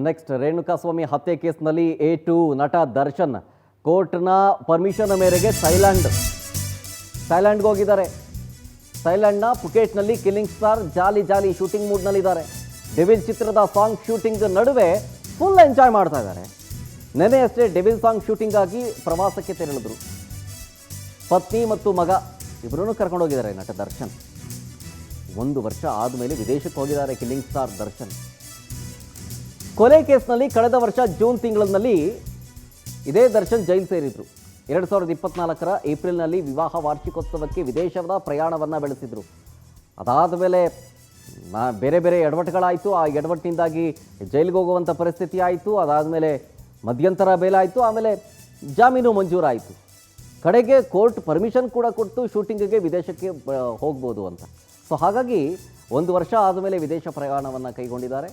Next Renukaswamy ಹತ್ಯೆ ಕೇಸ್ನಲ್ಲಿ A2 ನಟ ದರ್ಶನ್ ಕೋರ್ಟ್ನ ಪರ್ಮಿಷನ್ ಮೇರೆಗೆ ಥೈಲ್ಯಾಂಡ್ಗೆ ಹೋಗಿದ್ದಾರೆ. ಥೈಲ್ಯಾಂಡ್ನ ಪುಕೆಟ್ನಲ್ಲಿ ಕಿಲ್ಲಿಂಗ್ ಸ್ಟಾರ್ ಜಾಲಿ ಶೂಟಿಂಗ್ ಮೂಡ್ನಲ್ಲಿದ್ದಾರೆ. ಡೆವಿಲ್ ಚಿತ್ರದ ಸಾಂಗ್ ಶೂಟಿಂಗ್ ನಡುವೆ ಫುಲ್ ಎಂಜಾಯ್ ಮಾಡ್ತಾ ಇದ್ದಾರೆ. ನೆನೆ ಅಷ್ಟೇ ಡೆವಿಲ್ ಸಾಂಗ್ ಶೂಟಿಂಗ್ ಆಗಿ ಪ್ರವಾಸಕ್ಕೆ ತೆರಳಿದ್ರು. ಪತ್ನಿ ಮತ್ತು ಮಗ ಇಬ್ಬರನ್ನು ಕರ್ಕೊಂಡು ಹೋಗಿದ್ದಾರೆ ನಟ ದರ್ಶನ್. 1 ವರ್ಷ ಆದಮೇಲೆ ವಿದೇಶಕ್ಕೆ ಹೋಗಿದ್ದಾರೆ ಕಿಲ್ಲಿಂಗ್ ಸ್ಟಾರ್ ದರ್ಶನ್. ಕೊಲೆ ಕೇಸ್ನಲ್ಲಿ ಕಳೆದ ವರ್ಷ ಜೂನ್ ತಿಂಗಳಲ್ಲಿ ಇದೇ ದರ್ಶನ್ ಜೈಲು ಸೇರಿದ್ರು. 2024ರ ಏಪ್ರಿಲ್ನಲ್ಲಿ ವಿವಾಹ ವಾರ್ಷಿಕೋತ್ಸವಕ್ಕೆ ವಿದೇಶದ ಪ್ರಯಾಣವನ್ನು ಬೆಳೆಸಿದ್ರು. ಅದಾದ ಮೇಲೆ ಬೇರೆ ಎಡವಟ್ಟುಗಳಾಯಿತು. ಆ ಎಡವಟ್ಟಿನಿಂದಾಗಿ ಜೈಲಿಗೆ ಹೋಗುವಂಥ ಪರಿಸ್ಥಿತಿ ಆಯಿತು. ಅದಾದಮೇಲೆ ಮಧ್ಯಂತರ ಬೇಲಾಯಿತು. ಆಮೇಲೆ ಜಾಮೀನು ಮಂಜೂರಾಯಿತು. ಕಡೆಗೆ ಕೋರ್ಟ್ ಪರ್ಮಿಷನ್ ಕೂಡ ಕೊಟ್ಟು ಶೂಟಿಂಗಿಗೆ ವಿದೇಶಕ್ಕೆ ಹೋಗ್ಬೋದು ಅಂತ. ಸೊ ಹಾಗಾಗಿ 1 ವರ್ಷ ಆದಮೇಲೆ ವಿದೇಶ ಪ್ರಯಾಣವನ್ನು ಕೈಗೊಂಡಿದ್ದಾರೆ.